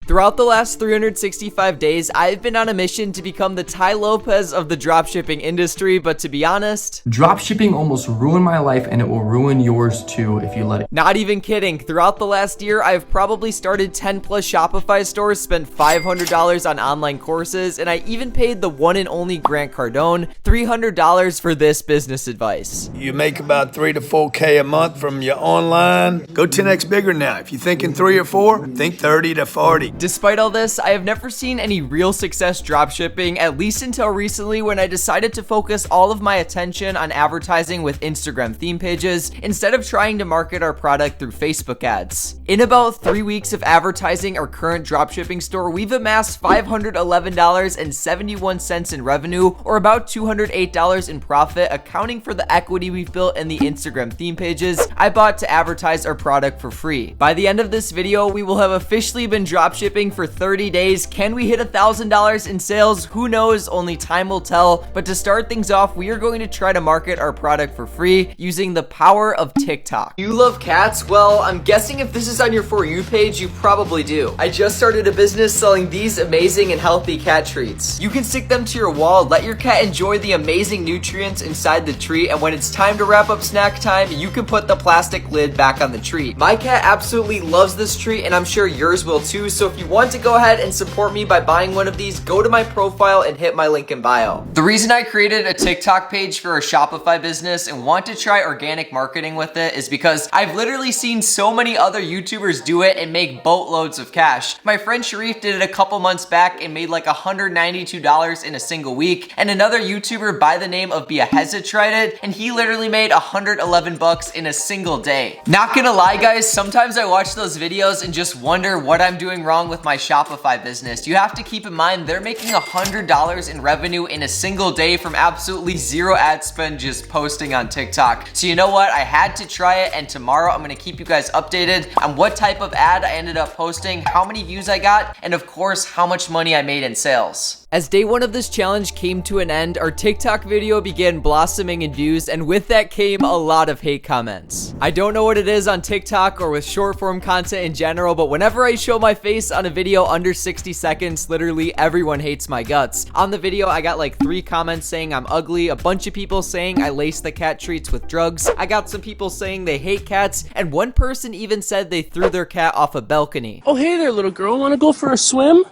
Throughout the last 365 days, I've been on a mission to become the Tai Lopez of the dropshipping industry, but to be honest, dropshipping almost ruined my life and it will ruin yours too if you let it. Not even kidding. Throughout the last year, I've probably started 10 plus Shopify stores, spent $500 on online courses, and I even paid the one and only Grant Cardone $300 for this business advice. You make about 3 to 4K a month from your online. Go 10x bigger now. If you're thinking 3 or 4, think 30 to 40. Despite all this, I have never seen any real success dropshipping, at least until recently when I decided to focus all of my attention on advertising with Instagram theme pages instead of trying to market our product through Facebook ads. In about 3 weeks of advertising our current dropshipping store, we've amassed $511.71 in revenue, or about $208 in profit, accounting for the equity we've built in the Instagram theme pages I bought to advertise our product for free. By the end of this video, we will have officially been dropshipping for 30 days. Can we hit $1,000 in sales? Who knows? Only time will tell. But to start things off, we are going to try to market our product for free using the power of TikTok. You love cats? Well, I'm guessing if this is on your For You page, you probably do. I just started a business selling these amazing and healthy cat treats. You can stick them to your wall, let your cat enjoy the amazing nutrients inside the treat, and when it's time to wrap up snack time, you can put the plastic lid back on the treat. My cat absolutely loves this treat, and I'm sure yours will too, so if you want to go ahead and support me by buying one of these, go to my profile and hit my link in bio. The reason I created a TikTok page for a Shopify business and want to try organic marketing with it is because I've literally seen so many other YouTubers do it and make boatloads of cash. My friend Sharif did it a couple months back and made like $192 in a single week, and another YouTuber by the name of Biaheza tried it and he literally made $111 in a single day. Not gonna lie guys, sometimes I watch those videos and just wonder what I'm doing wrong with my Shopify business. You have to keep in mind they're making $100 in revenue in a single day from absolutely zero ad spend just posting on TikTok. So you know what? I had to try it, and tomorrow I'm gonna keep you guys updated on what type of ad I ended up posting, how many views I got, and of course, how much money I made in sales. As day one of this challenge came to an end, our TikTok video began blossoming in views, and with that came a lot of hate comments. I don't know what it is on TikTok or with short form content in general, but whenever I show my face on a video under 60 seconds, literally everyone hates my guts. On the video, I got like 3 comments saying I'm ugly, a bunch of people saying I lace the cat treats with drugs, I got some people saying they hate cats, and one person even said they threw their cat off a balcony. Oh, hey there, little girl. Want to go for a swim?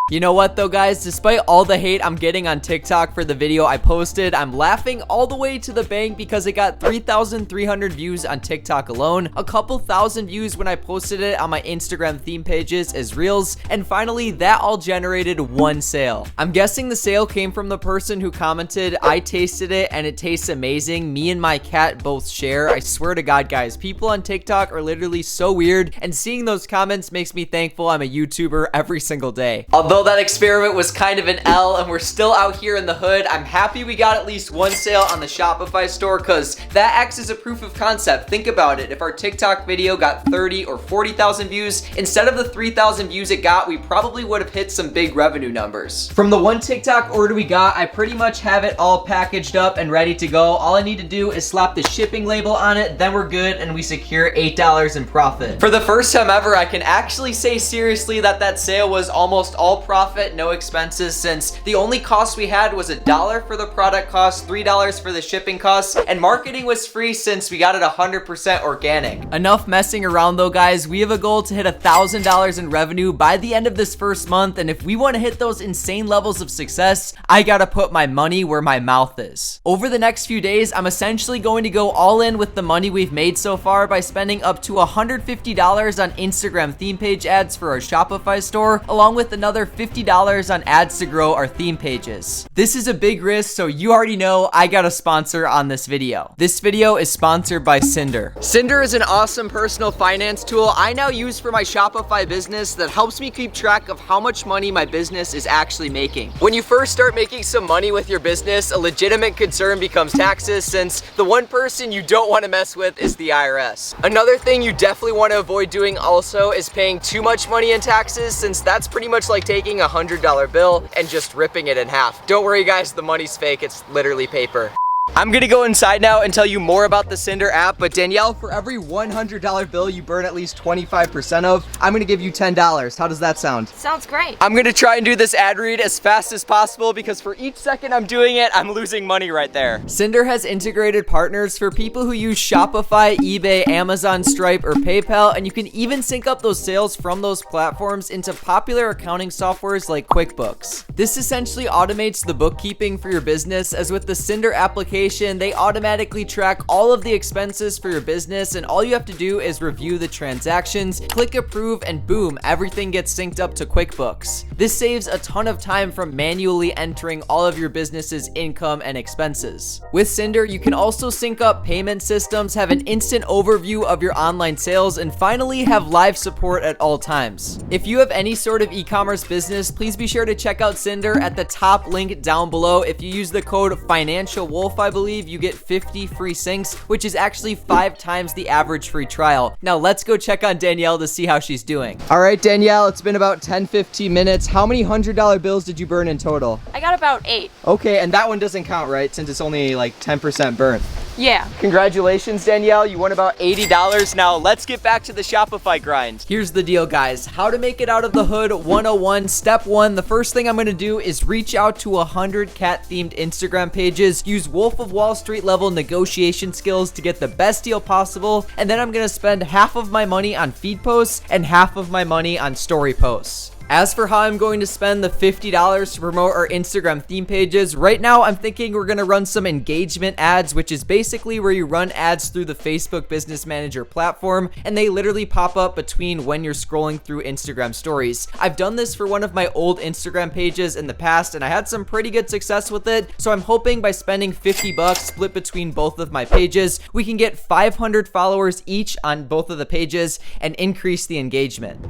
You know what though guys, despite all the hate I'm getting on TikTok for the video I posted, I'm laughing all the way to the bank because it got 3,300 views on TikTok alone, a couple thousand views when I posted it on my Instagram theme pages as Reels, and finally that all generated one sale. I'm guessing the sale came from the person who commented, I tasted it and it tastes amazing, me and my cat both share. I swear to God guys, people on TikTok are literally so weird, and seeing those comments makes me thankful I'm a YouTuber every single day. Although that experiment was kind of an L and we're still out here in the hood, I'm happy we got at least one sale on the Shopify store because that acts as a proof of concept. Think about it. If our TikTok video got 30 or 40,000 views, instead of the 3,000 views it got, we probably would have hit some big revenue numbers. From the one TikTok order we got, I pretty much have it all packaged up and ready to go. All I need to do is slap the shipping label on it, then we're good and we secure $8 in profit. For the first time ever, I can actually say seriously that that sale was almost all profit, no expenses, since the only cost we had was $1 for the product cost, $3 for the shipping costs, and marketing was free since we got it 100% organic. Enough messing around though guys, we have a goal to hit $1,000 in revenue by the end of this first month, and if we want to hit those insane levels of success, I gotta put my money where my mouth is. Over the next few days, I'm essentially going to go all in with the money we've made so far by spending up to $150 on Instagram theme page ads for our Shopify store, along with another $50 on ads to grow our theme pages. This is a big risk, so you already know I got a sponsor on this video. This video is sponsored by Synder. Synder is an awesome personal finance tool I now use for my Shopify business that helps me keep track of how much money my business is actually making. When you first start making some money with your business, a legitimate concern becomes taxes, since the one person you don't want to mess with is the IRS. Another thing you definitely want to avoid doing also is paying too much money in taxes, since that's pretty much like taking $100 bill and just ripping it in half. Don't worry guys, the money's fake, it's literally paper. I'm gonna go inside now and tell you more about the Synder app, but Danielle, for every $100 bill you burn at least 25% of, I'm gonna give you $10. How does that sound? Sounds great. I'm gonna try and do this ad read as fast as possible because for each second I'm doing it, I'm losing money right there. Synder has integrated partners for people who use Shopify, eBay, Amazon, Stripe, or PayPal, and you can even sync up those sales from those platforms into popular accounting softwares like QuickBooks. This essentially automates the bookkeeping for your business, as with the Synder application, they automatically track all of the expenses for your business, and all you have to do is review the transactions, click approve, and boom, everything gets synced up to QuickBooks. This saves a ton of time from manually entering all of your business's income and expenses. With Synder, you can also sync up payment systems, have an instant overview of your online sales, and finally have live support at all times. If you have any sort of e-commerce business, please be sure to check out Synder at the top link down below. If you use the code FinancialWolf, I believe you get 50 free syncs, which is actually 5 times the average free trial. Now let's go check on Danielle to see how she's doing. All right, Danielle, it's been about 10-15 minutes. How many $100 bills did you burn in total? I got about 8. Okay, and that one doesn't count, right? Since it's only like 10% burnt. Yeah. Congratulations, Danielle. You won about $80. Now let's get back to the Shopify grind. Here's the deal, guys. How to make it out of the hood 101. Step 1, the first thing I'm gonna do is reach out to 100 cat-themed Instagram pages, use Wolf of Wall Street level negotiation skills to get the best deal possible, and then I'm gonna spend half of my money on feed posts and half of my money on story posts. As for how I'm going to spend the $50 to promote our Instagram theme pages, right now I'm thinking we're going to run some engagement ads, which is basically where you run ads through the Facebook Business Manager platform, and they literally pop up between when you're scrolling through Instagram stories. I've done this for one of my old Instagram pages in the past, and I had some pretty good success with it, so I'm hoping by spending $50 split between both of my pages, we can get 500 followers each on both of the pages and increase the engagement.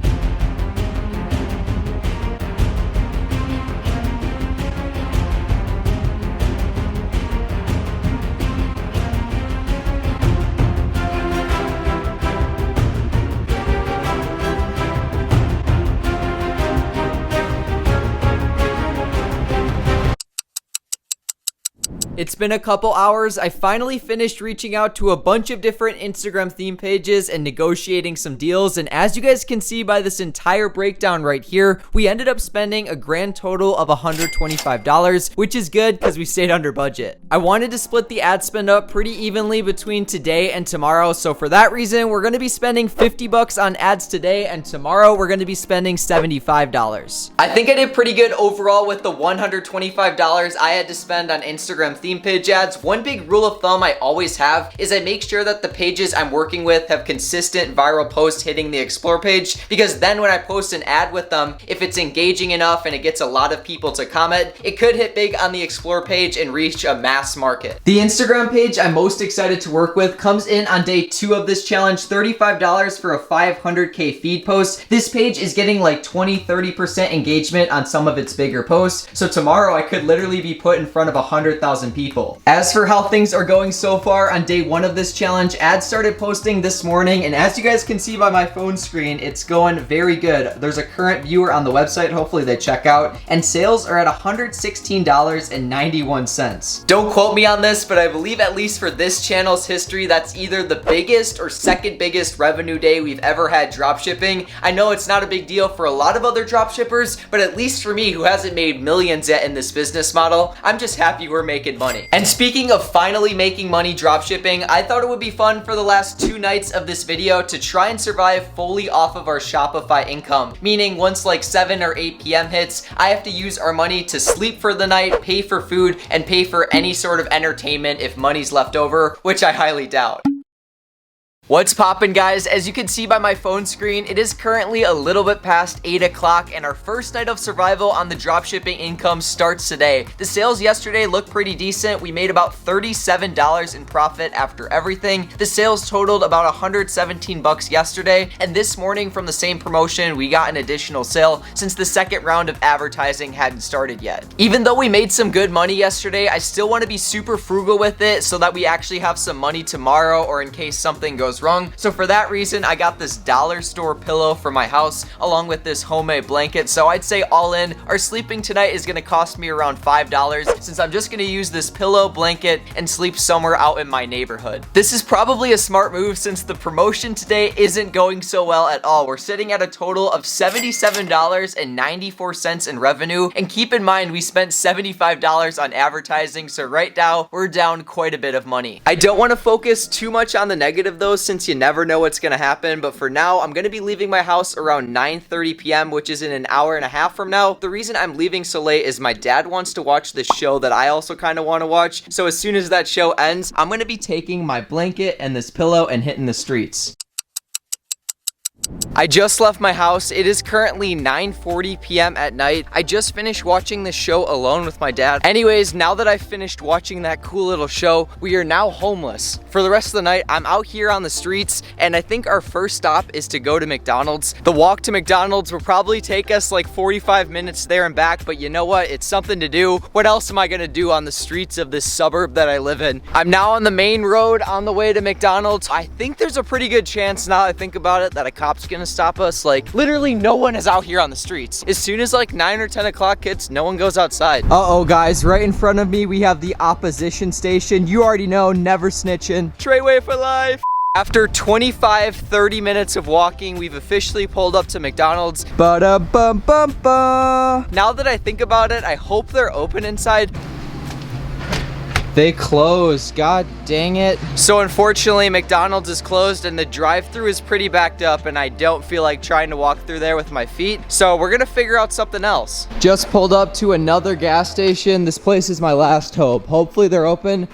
It's been a couple hours. I finally finished reaching out to a bunch of different Instagram theme pages and negotiating some deals. And as you guys can see by this entire breakdown right here, we ended up spending a grand total of $125, which is good because we stayed under budget. I wanted to split the ad spend up pretty evenly between today and tomorrow. So for that reason, we're going to be spending $50 on ads today, and tomorrow we're going to be spending $75. I think I did pretty good overall with the $125 I had to spend on Instagram theme page ads. One big rule of thumb I always have is I make sure that the pages I'm working with have consistent viral posts hitting the explore page, because then when I post an ad with them, if it's engaging enough and it gets a lot of people to comment, it could hit big on the explore page and reach a mass market. The Instagram page I'm most excited to work with comes in on day 2 of this challenge, $35 for a 500K feed post. This page is getting like 20-30% engagement on some of its bigger posts, so tomorrow I could literally be put in front of 100,000 people. As for how things are going so far on day 1 of this challenge, ads started posting this morning, and as you guys can see by my phone screen, it's going very good. There's a current viewer on the website, hopefully they check out, and sales are at $116.91. Don't quote me on this, but I believe at least for this channel's history, that's either the biggest or second biggest revenue day we've ever had dropshipping. I know it's not a big deal for a lot of other dropshippers, but at least for me, who hasn't made millions yet in this business model, I'm just happy we're making money. And speaking of finally making money dropshipping, I thought it would be fun for the last 2 nights of this video to try and survive fully off of our Shopify income. Meaning once like 7 or 8 p.m. hits, I have to use our money to sleep for the night, pay for food, and pay for any sort of entertainment if money's left over, which I highly doubt. What's poppin', guys? As you can see by my phone screen, it is currently a little bit past 8 o'clock, and our first night of survival on the dropshipping income starts today. The sales yesterday looked pretty decent. We made about $37 in profit after everything. The sales totaled about $117 yesterday, and this morning from the same promotion, we got an additional sale since the second round of advertising hadn't started yet. Even though we made some good money yesterday, I still want to be super frugal with it so that we actually have some money tomorrow, or in case something goes goes wrong. So for that reason, I got this dollar store pillow for my house along with this homemade blanket. So I'd say all in, our sleeping tonight is gonna cost me around $5 since I'm just gonna use this pillow, blanket, and sleep somewhere out in my neighborhood. This is probably a smart move since the promotion today isn't going so well at all. We're sitting at a total of $77.94 in revenue, and keep in mind we spent $75 on advertising, so right now we're down quite a bit of money. I don't want to focus too much on the negative though, since you never know what's gonna happen, but for now I'm gonna be leaving my house around 9:30 p.m., which is in an hour and a half from now. The reason I'm leaving so late is my dad wants to watch this show that I also kind of want to watch, so as soon as that show ends, I'm gonna be taking my blanket and this pillow and hitting the streets. I just left my house. It is currently 9:40 p.m. at night. I just finished watching this show alone with my dad. Anyways, now that I've finished watching that cool little show, we are now homeless. For the rest of the night, I'm out here on the streets, and I think our first stop is to go to McDonald's. The walk to McDonald's will probably take us like 45 minutes there and back, but you know what? It's something to do. What else am I gonna do on the streets of this suburb that I live in? I'm now on the main road on the way to McDonald's. I think there's a pretty good chance, now that I think about it, that a cop's gonna stop us. Like, literally no one is out here on the streets. As soon as like 9 or 10 o'clock hits, no one goes outside. Uh-oh, guys, right in front of me, we have the opposition station. You already know, never snitching. Treyway for life. After 25-30 minutes of walking, we've officially pulled up to McDonald's. Ba-da-bum-bum-bum. Now that I think about it, I hope they're open inside. They closed, god dang it. So unfortunately, McDonald's is closed and the drive-thru is pretty backed up, and I don't feel like trying to walk through there with my feet. So we're gonna figure out something else. Just pulled up to another gas station. This place is my last hope. Hopefully they're open.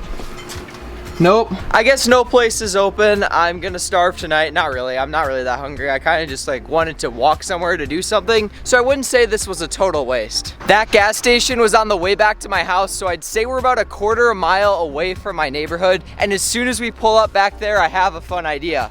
Nope. I guess no place is open. I'm gonna starve tonight. Not really. I'm not really that hungry. I kind of just like wanted to walk somewhere to do something. So I wouldn't say this was a total waste. That gas station was on the way back to my house, so I'd say we're about a quarter mile away from my neighborhood. And as soon as we pull up back there, I have a fun idea.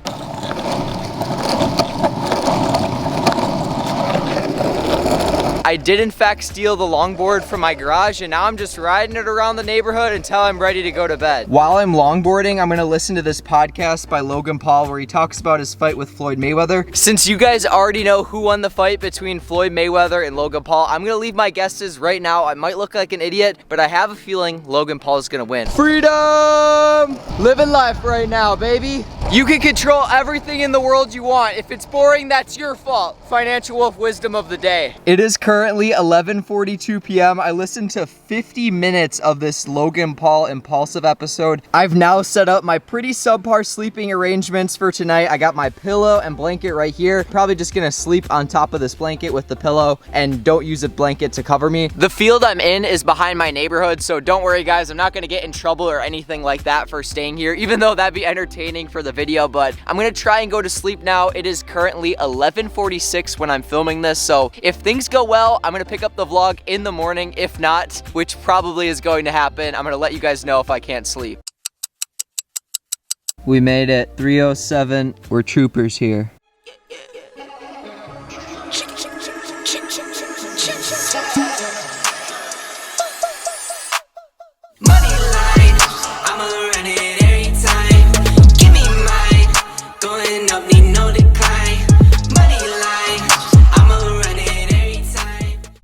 I did in fact steal the longboard from my garage, and now I'm just riding it around the neighborhood until I'm ready to go to bed. While I'm longboarding, I'm gonna listen to this podcast by Logan Paul where he talks about his fight with Floyd Mayweather. Since you guys already know who won the fight between Floyd Mayweather and Logan Paul, I'm gonna leave my guesses right now. I might look like an idiot, but I have a feeling Logan Paul is gonna win. Freedom! Living life right now, baby. You can control everything in the world you want. If it's boring, that's your fault. Financial Wolf wisdom of the day. It is currently 11:42 p.m. I listened to 50 minutes of this Logan Paul impulsive episode. I've now set up my pretty subpar sleeping arrangements for tonight. I got my pillow and blanket right here. Probably just gonna sleep on top of this blanket with the pillow and don't use a blanket to cover me. The field I'm in is behind my neighborhood, so don't worry guys, I'm not gonna get in trouble or anything like that for staying here, even though that'd be entertaining for the video, but I'm gonna try and go to sleep now. It is currently 11:46 when I'm filming this, so if things go well, I'm gonna pick up the vlog in the morning. If not, which probably is going to happen, I'm gonna let you guys know if I can't sleep. We made it. 3:07. We're troopers here.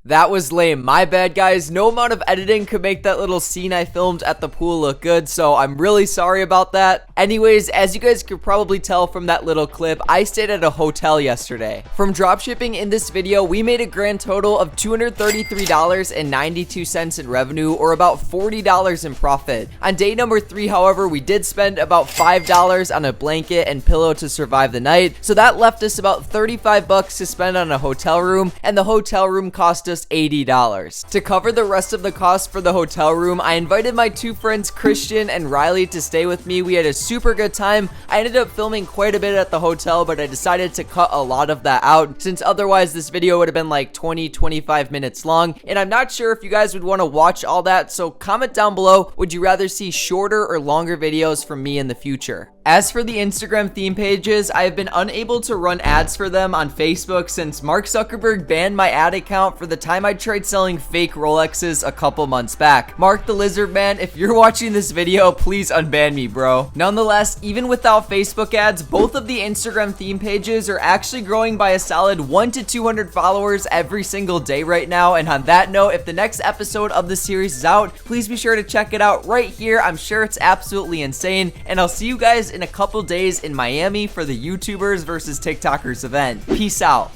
That was lame. My bad, guys. No amount of editing could make that little scene I filmed at the pool look good, so I'm really sorry about that. Anyways, as you guys could probably tell from that little clip, I stayed at a hotel yesterday. From dropshipping in this video, we made a grand total of $233.92 in revenue, or about $40 in profit. On day number 3, however, we did spend about $5 on a blanket and pillow to survive the night, so that left us about 35 bucks to spend on a hotel room, and the hotel room cost us $80. To cover the rest of the cost for the hotel room, I invited my 2 friends Christian and Riley to stay with me. We had a super good time. I ended up filming quite a bit at the hotel, but I decided to cut a lot of that out since otherwise this video would have been like 20-25 minutes long, and I'm not sure if you guys would want to watch all that, so comment down below, would you rather see shorter or longer videos from me in the future? As for the Instagram theme pages, I have been unable to run ads for them on Facebook since Mark Zuckerberg banned my ad account for the time time I tried selling fake Rolexes a couple months back. Mark the Lizard Man, if you're watching this video, please unban me, bro. Nonetheless, even without Facebook ads, both of the Instagram theme pages are actually growing by a solid 1 to 200 followers every single day right now. And on that note, if the next episode of the series is out, please be sure to check it out right here. I'm sure it's absolutely insane. And I'll see you guys in a couple days in Miami for the YouTubers versus TikTokers event. Peace out.